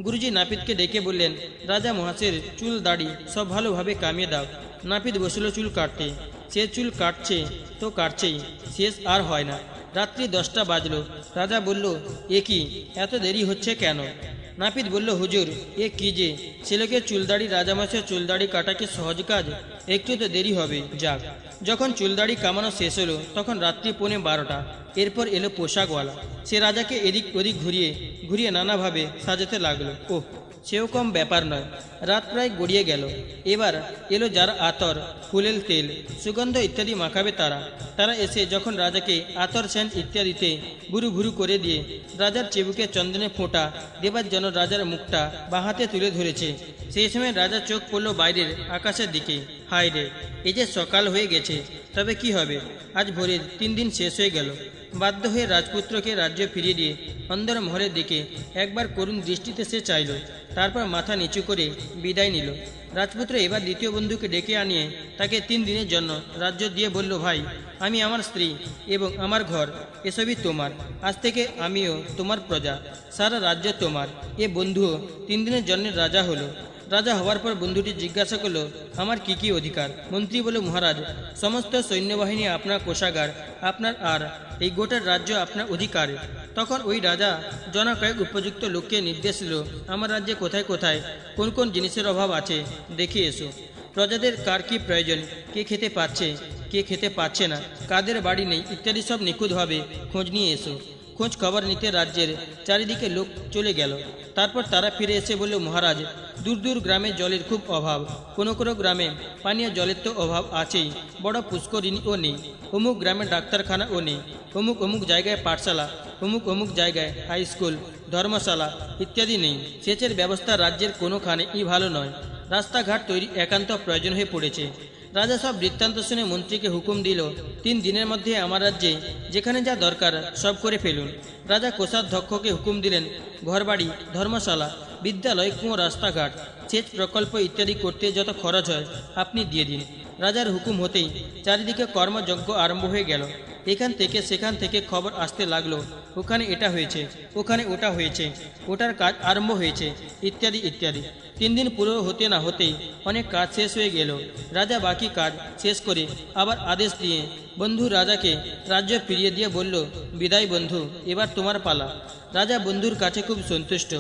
গুরুজি নাপিতকে ডেকে বললেন, রাজা মহাশয়ের চুল দাড়ি সব ভালোভাবে কামিয়ে দাও। নাপিত বসল চুল কাটতে। সে চুল কাটছে তো কাটছেই, শেষ আর হয় না। রাত্রি 10টা বাজলো। রাজা বলল, এ কি, এত দেরি হচ্ছে কেন? নাপিত বলল, হুজুর, এ কি যে, ছেলেকে চুলদাড়ি, রাজামশাইয়ের চুলদাড়ি কাটা কি সহজ কাজ? একটু তো দেরি হবে, যাক। যখন চুলদাড়ি কামানো শেষ হলো তখন রাত্রি 11:15। এরপর এলো পোশাকওয়ালা। সে রাজাকে এদিক ওদিক ঘুরিয়ে ঘুরিয়ে নানাভাবে সাজাতে লাগলো। ওহ, সেও কম ব্যাপার নয়। রাত প্রায় গড়িয়ে গেল। এবার এলো যারা আতর, ফুলেল তেল, সুগন্ধ ইত্যাদি মাখাবে তারা এসে যখন রাজাকে আতর সেন্ট ইত্যাদিতে ভুরু ভুরু করে দিয়ে রাজার চিবুকে চন্দনে ফোঁটা দেবার জন্য রাজার মুখটা বাঁ হাতে তুলে ধরেছে, সেই সময় রাজার চোখ পড়ল বাইরের আকাশের দিকে। হায় রে, এই যে সকাল হয়ে গেছে, তবে কি হবে? আজ ভোরের 3 দিন শেষ হয়ে গেল। বাধ্য হয়ে রাজপুত্রকে রাজ্য ফিরিয়ে দিয়ে অন্দর মহলের দিকে একবার করুণ দৃষ্টিতে সে চাইল, তারপর মাথা নিচু করে বিদায় নিল। রাজপুত্র এবার দ্বিতীয় বন্ধুকে ডেকে আনিয়ে তাকে 3 দিনের জন্য রাজ্য দিয়ে বলল, ভাই, আমি, আমার স্ত্রী এবং আমার ঘর এসবই তোমার। আজ থেকে আমিও তোমার প্রজা, সারা রাজ্য তোমার। এ বন্ধুও 3 দিনের জন্য রাজা হলো। রাজা হওয়ার পর বন্ধুটি জিজ্ঞাসা করলো, আমার কি কি অধিকার? মন্ত্রী বলল, মহারাজ, সমস্ত সৈন্যবাহিনী আপনার কোষাগার, আপনার, আর এই গোটা রাজ্য আপনার অধিকারে। তখন ওই রাজা জনকয়েক উপযুক্ত লোককে নির্দেশ দিল, আমার রাজ্যে কোথায় কোথায় কোন কোন জিনিসের অভাব আছে দেখে এসো। প্রজাদের কার কি প্রয়োজন, কে খেতে পাচ্ছে, কে খেতে পাচ্ছে না, কাদের বাড়ি নেই ইত্যাদি সব নিখুঁতভাবে খোঁজ নিয়ে এসো। খোঁজ খবর নিতে রাজ্যের চারিদিকে লোক চলে গেল। তারপর তারা ফিরে এসে বলল, মহারাজ, দূর দূর গ্রামে জলের খুব অভাব। কোনো কোনো গ্রামে পানীয় জলের তো অভাব আছেই, বড় পুষ্করিণীও নেই। অমুক গ্রামে ডাক্তারখানাও নেই। অমুক অমুক জায়গায় পাঠশালা, অমুক অমুক জায়গায় হাই স্কুল, ধর্মশালা ইত্যাদি নেই। সেচের ব্যবস্থা রাজ্যের কোনোখানেই ভালো নয়। রাস্তাঘাট তৈরি একান্ত প্রয়োজন হয়ে পড়েছে। রাজা সব বৃত্তান্ত শুনে মন্ত্রীকে হুকুম দিল, 3 দিনের মধ্যে আমার রাজ্যে যেখানে যা দরকার সব করে ফেলুন। রাজা কোষাধ্যক্ষকে হুকুম দিলেন, ঘরবাড়ি, ধর্মশালা, বিদ্যালয়, কুঁয়ো, রাস্তাঘাট, সেচ প্রকল্প ইত্যাদি করতে যত খরচ হয় আপনি দিয়ে দিন। রাজার হুকুম হতেই চারিদিকে কর্মযজ্ঞ আরম্ভ হয়ে গেল। এখান থেকে সেখান থেকে খবর আসতে লাগলো, ওখানে এটা হয়েছে, ওখানে ওটা হয়েছে, ওটার কাজ আরম্ভ হয়েছে, ইত্যাদি ইত্যাদি। 3 দিন পুরো হতে না হতেই অনেক কাজ শেষ হয়ে গেল। রাজা বাকি কাজ শেষ করে আবার আদেশ দিয়ে বন্ধু রাজাকে রাজ্য ফিরিয়ে দিয়ে বলল, বিদায় বন্ধু, এবার তোমার পালা। রাজা বন্ধুর কাছে খুব সন্তুষ্ট।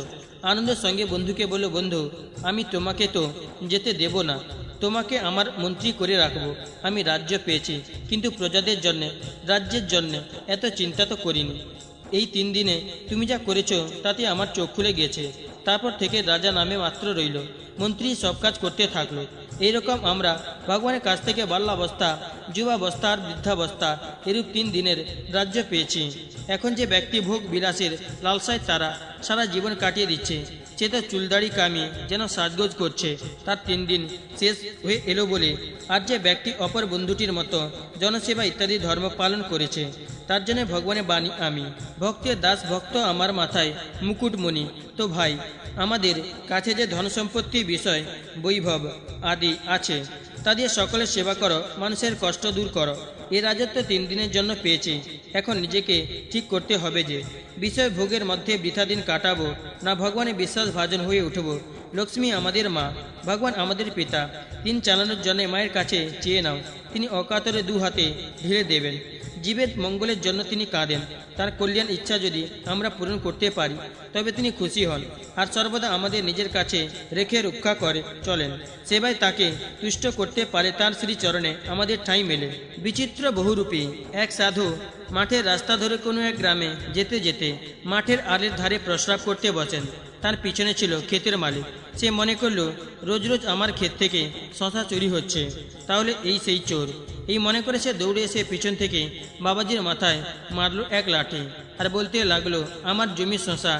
আনন্দের সঙ্গে বন্ধুকে বলল, বন্ধু, আমি তোমাকে তো যেতে দেব না, তোমাকে আমার মন্ত্রী করে রাখবো। আমি রাজ্য পেয়েছি, কিন্তু প্রজাদের জন্যে, রাজ্যের জন্যে এত চিন্তা তো করিনি। এই 3 দিনে তুমি যা করেছো তাতে আমার চোখ খুলে গেছে। তারপর থেকে রাজা নামে মাত্র রইল, মন্ত্রী সব কাজ করতে থাকলো। এইরকম আমরা ভগবানের কাছ থেকে বাল্যাবস্থা, যুবাবস্থা আর বৃদ্ধাবস্থা এরূপ 3 দিনের রাজ্য পেয়েছি। এখন যে ব্যক্তি ভোগ বিলাসের লালসায় তারা সারা জীবন কাটিয়ে দিচ্ছে, সে তো চুলদাড়ি কামিয়ে যেন সাজগোজ করছে। তার 3 দিন শেষ হয়ে এলো বলে আর যে ব্যক্তি অপর বন্ধুটির মতো জনসেবা ইত্যাদি ধর্ম পালন করেছে, তার জন্য ভগবানের বাণী, আমি ভক্তের দাস, ভক্ত আমার মাথায় মুকুটমণি। তো ভাই, আমাদের কাছে যে ধন সম্পত্তি, বিষয়, বৈভব আদি আছে, তা দিয়ে সকলের সেবা করো, মানুষের কষ্ট দূর করো। এ রাজত্ব 3 দিনের জন্য পেয়েছি। এখন নিজেকে ঠিক করতে হবে যে বিষয় ভোগের মধ্যে বৃথা দিন কাটাবো না ভগবানের বিশ্বাস ভাজন হয়ে উঠব। লক্ষ্মী আমাদের মা, ভগবান আমাদের পিতা। দিন চালানোর জন্য মায়ের কাছে চেয়ে নাও, তিনি অকাতরে 2 হাতে ঢেলে দেবেন। জীবের মঙ্গলের জন্য তিনি কাঁদেন। তার কল্যাণ ইচ্ছা যদি আমরা পূরণ করতে পারি তবে তিনি খুশি হন, আর সর্বদা আমাদের নিজের কাছে রেখে রক্ষা করে চলেন। সেবায় তাকে তুষ্ট করতে পারে তার শ্রীচরণে আমাদের ঠাঁই মেলে। বিচিত্র বহুরূপী এক সাধু মাঠের রাস্তা ধরে কোনো এক গ্রামে যেতে যেতে মাঠের আলের ধারে প্রস্রাব করতে বসেন। তার পিছনে ছিল ক্ষেতের মালিক। সে মনে করলো, রোজ রোজ আমার ক্ষেত থেকে শশা চুরি হচ্ছে, তাহলে এই সেই চোর। এই মনে করে সে দৌড়ে এসে পিছন থেকে বাবাজির মাথায় মারলো এক লাঠি, আর বলতে লাগলো, আমার জমির শশা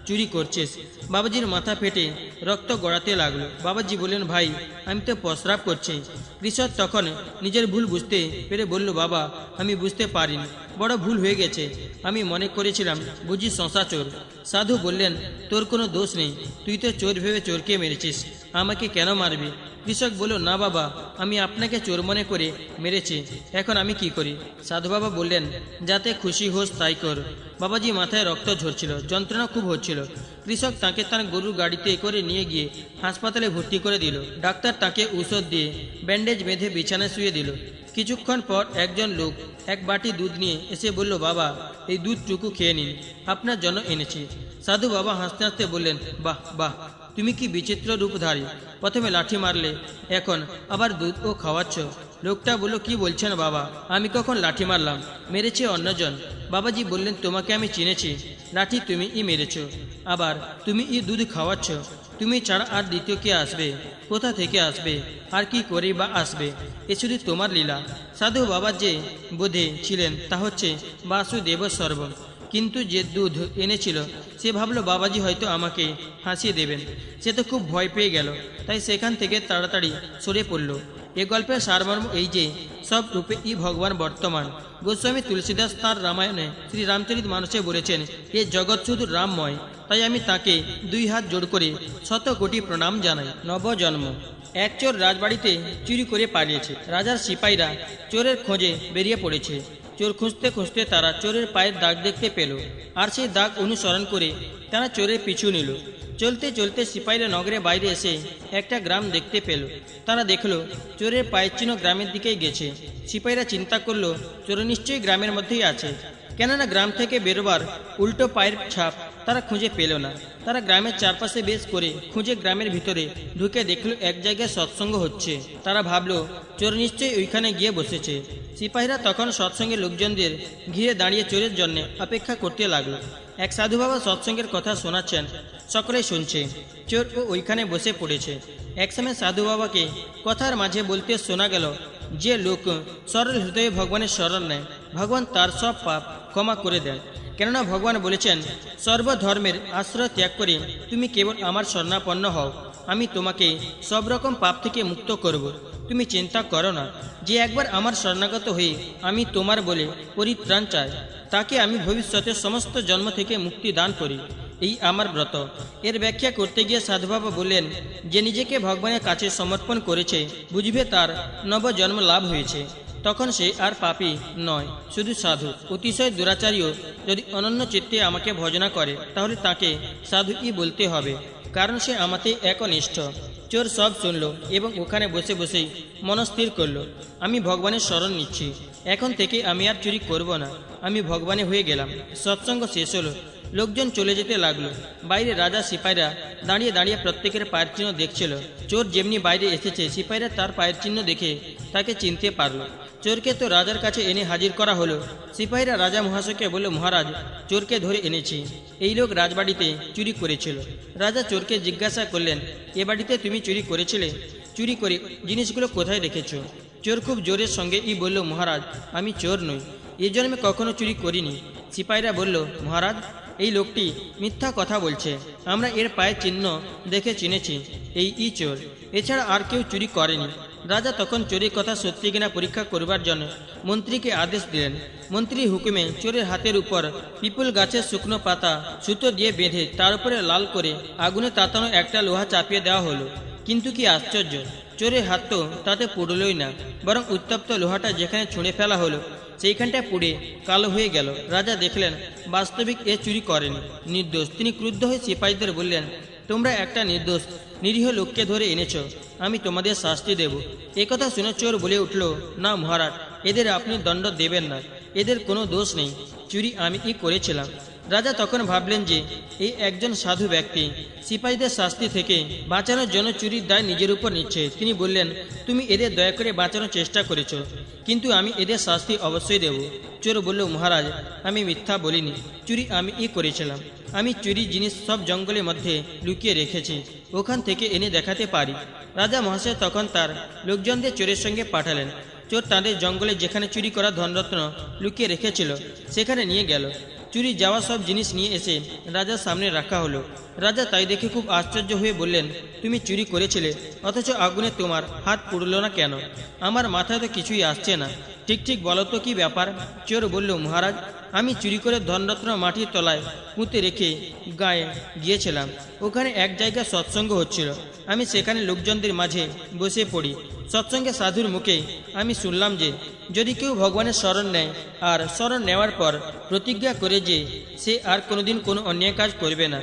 চুরি করছিস। বাবাজির মাথা ফেটে রক্ত গড়াতে লাগলো। বাবাজি বললেন, ভাই, আমি তো প্রস্রাব করছি। কৃষক তখন নিজের ভুল বুঝতে পেরে বলল, বাবা, আমি বুঝতে পারিনি, বড় ভুল হয়ে গেছে। আমি মনে করেছিলাম বুঝি শশা চোর। সাধু বললেন, তোর কোনো দোষ নেই, তুই তো চোর ভেবে চোরকে মেরেছিস, আমাকে কেন মারবি? কৃষক বলল, না বাবা, আমি আপনাকে চোর মনে করে মেরেছি, এখন আমি কি করি? সাধু বাবা বললেন, যাতে খুশি হোস তাই কর। বাবাজি মাথায় রক্ত ঝরছিল, যন্ত্রণা খুব হচ্ছিল। কৃষক তাকে তার গরুর গাড়িতে করে নিয়ে গিয়ে হাসপাতালে ভর্তি করে দিল। ডাক্তার তাকে ঔষধ দিয়ে ব্যান্ডেজ বেঁধে বিছানায় শুয়ে দিল। কিছুক্ষণ পর একজন লোক এক বাটি দুধ নিয়ে এসে বলল, বাবা, এই দুধটুকু খেয়ে নিন, আপনার জন্য এনেছি। সাধু বাবা হাসতে হাসতে বললেন, বাহ বাহ, তুমি কি বিচিত্র রূপধারী, প্রথমে লাঠি মারলে, এখন আবার দুধও খাওয়াচ্ছ। লোকটা বলল, কি বলছেন বাবা, আমি কখন লাঠি মারলাম? মেরেছে অন্যজন। বাবাজি বললেন, তোমাকে আমি চিনেছি, লাঠি তুমিই মেরেছ, আবার তুমিই দুধ খাওয়াচ্ছ। তুমি ছাড়া আর দ্বিতীয় কে আসবে? কোথা থেকে আসবে? আর কি করে বা আসবে? এ শুধু তোমার লীলা। সাধু বাবা যে বোধে ছিলেন তা হচ্ছে বাসুদেব সর্বম। কিন্তু যে দুধ এনেছিল সে ভাবলো বাবাজি হয়তো আমাকে ফাঁসিয়ে দেবেন। সে তো খুব ভয় পেয়ে গেল, তাই সেখান থেকে তাড়াতাড়ি সরে পড়ল। এ গল্পের সারমর্ম এই যে সব রূপে ই ভগবান বর্তমান। গোস্বামী তুলসীদাস তাঁর রামায়ণে শ্রীরামচরিত মানসে বলেছেন, এ জগৎ শুধু রামময়, তাই আমি তাকে 2 হাত জোড় করে 100 কোটি প্রণাম জানাই। নবজন্ম। এক চোর রাজবাড়িতে চুরি করে পালিয়েছে। রাজার সিপাহীরা চোরের খোঁজে বেরিয়ে পড়েছে। চোর খুঁজতে খুঁজতে তারা চোরের পায়ের দাগ দেখতে পেল, আর সেই দাগ অনুসরণ করে তারা চোরের পিছু নিল। চলতে চলতে সিপাহীরা নগরের বাইরে এসে একটা গ্রাম দেখতে পেল। তারা দেখল চোরের পায়ের চিহ্ন গ্রামের দিকেই গেছে। সিপাহীরা চিন্তা করলো, চোর নিশ্চয়ই গ্রামের মধ্যেই আছে, কেননা গ্রাম থেকে বেরোবার উল্টো পায়ের ছাপ তারা খুঁজে পেল না। তারা গ্রামের চারপাশে বেশ করে খুঁজে গ্রামের ভিতরে ঢুকে দেখলো এক জায়গায় সৎসঙ্গ হচ্ছে। তারা ভাবলো চোর নিশ্চয়ই ওইখানে গিয়ে বসেছে। সিপাহীরা তখন সৎসঙ্গের লোকজনদের ঘিরে দাঁড়িয়ে চোরের জন্য অপেক্ষা করতে লাগলো। এক সাধু বাবা সৎসঙ্গের কথা শোনাচ্ছেন, সকলেই শুনছে। চোর ওইখানে বসে পড়েছে। একসময় সাধু বাবাকে কথার মাঝে বলতে শোনা গেল, যে লোক সরল হৃদয়ে ভগবানের শরণ নেয়, ভগবান তার সব পাপ ক্ষমা করে দেন। কেননা ভগবান বলেছেন, সর্বধর্মের আশ্রয় ত্যাগ করে তুমি কেবল আমার শরণাপন্ন হও, আমি তোমাকে সব রকম পাপ থেকে মুক্ত করব। তুমি চিন্তা করো না, যে একবার আমার শরণাগত হয়ে আমি তোমার বলে পরিত্রাণ চাই, তাকে আমি ভবিষ্যতে সমস্ত জন্ম থেকে মুক্তি দান করি। এই আমার ব্রত। এর ব্যাখ্যা করতে গিয়ে সাধুবাবা বললেন, যে নিজেকে ভগবানের কাছে সমর্পণ করেছে, বুঝবে তার নবজন্ম লাভ হয়েছে। তখন সে আর পাপী নয়, শুধু সাধু। অতিশয় দুরাচারীও যদি অনন্য চিত্তে আমাকে ভজনা করে, তাহলে তাকে সাধুই বলতে হবে, কারণ সে আমাতে একনিষ্ঠ। চোর সব শুনল এবং ওখানে বসে বসেই মনস্থির করলো, আমি ভগবানের শরণ নিচ্ছি, এখন থেকে আমি আর চুরি করব না, আমি ভগবানে হয়ে গেলাম। সৎসঙ্গ শেষ হলো, লোকজন চলে যেতে লাগলো। বাইরে রাজা সিপাহীরা দাঁড়িয়ে দাঁড়িয়ে প্রত্যেকের পায়ের চিহ্ন দেখছিল। চোর যেমনি বাইরে এসেছে, সিপাহীরা তার পায়ের চিহ্ন দেখে তাকে চিনতে পারল। চোরকে তো রাজার কাছে এনে হাজির করা হলো। সিপাহীরা রাজা মহাশয়কে বলল, মহারাজ, চোরকে ধরে এনেছি, এই লোক রাজবাড়িতে চুরি করেছিল। রাজা চোরকে জিজ্ঞাসা করলেন, এ বাড়িতে তুমি চুরি করেছিলে? চুরি করে জিনিসগুলো কোথায় রেখেছ? চোর খুব জোরের সঙ্গে বলল, মহারাজ, আমি চোর নই, এ জন্মে কখনো চুরি করিনি। সিপাহীরা বলল, মহারাজ, এই লোকটি মিথ্যা কথা বলছে, আমরা এর পায়ের চিহ্ন দেখে চিনেছি, এই চোর, এছাড়া আর কেউ চুরি করেনি। রাজা তখন চোরের কথা সত্যি কিনা পরীক্ষা করবার জন্য মন্ত্রীকে আদেশ দিলেন। মন্ত্রীর হুকুমে চোরের হাতের উপর পিপুল গাছের শুকনো পাতা সুতো দিয়ে বেঁধে তার উপরে লাল করে আগুনে তাতানো একটা লোহা চাপিয়ে দেওয়া হলো। কিন্তু কি আশ্চর্য, চোরের হাত তো তাতে পুড়লই না, বরং উত্তপ্ত লোহাটা যেখানে ছুঁড়ে ফেলা হলো সেইখানটা পুড়ে কালো হয়ে গেল। রাজা দেখলেন বাস্তবিক এ চুরি করেনি, নির্দোষ। তিনি ক্রুদ্ধ হয়ে সিপাহীদের বললেন, তোমরা একটা নির্দোষ নিরীহ লোককে ধরে এনেছ, আমি তোমাদের শাস্তি দেব। একথা শুনে চোর বলে উঠল, না মহারাজ, এদের আপনি দণ্ড দেবেন না, এদের কোনো দোষ নেই, চুরি আমিই করেছিলাম। রাজা তখন ভাবলেন যে এই একজন সাধু ব্যক্তি সিপাহীদের শাস্তি থেকে বাঁচানোর জন্য চুরির দায় নিজের উপর নিচ্ছে। তিনি বললেন, তুমি এদের দয়া করে বাঁচানোর চেষ্টা করেছ, কিন্তু আমি এদের শাস্তি অবশ্যই দেব। চোর বলল, মহারাজ, আমি মিথ্যা বলিনি, চুরি আমিই করেছিলাম। আমি চুরি জিনিস সব জঙ্গলের মধ্যে লুকিয়ে রেখেছি, ওখান থেকে এনে দেখাতে পারি। রাজা মহাশয় তখন তার লোকজনদের চোরের সঙ্গে পাঠালেন। চোর তাদের জঙ্গলে যেখানে চুরি করা ধনরত্ন লুকিয়ে রেখেছিল সেখানে নিয়ে গেল। চুরি যাওয়া সব জিনিস নিয়ে এসে রাজার সামনে রাখা হলো। রাজা তাই দেখে খুব আশ্চর্য হয়ে বললেন, তুমি চুরি করেছিলে, অথচ আগুনে তোমার হাত পুড়ল না কেন? আমার মাথায় তো কিছুই আসছে না, ঠিক ঠিক বলো তো কি ব্যাপার? চোর বলল, মহারাজ, আমি চুরি করে ধনরত্ন মাটির তলায় পুঁতে রেখে গায়ে গিয়েছিলাম। ওখানে এক জায়গায় সৎসঙ্গ হচ্ছিল, আমি সেখানে লোকজনদের মাঝে বসে পড়ি। সৎসঙ্গে সাধুর মুখে আমি শুনলাম যে যদি কেউ ভগবানের শরণ নেয় আর শরণ নেওয়ার পর প্রতিজ্ঞা করে যে সে আর কোনোদিন কোনো অন্যায় কাজ করবে না,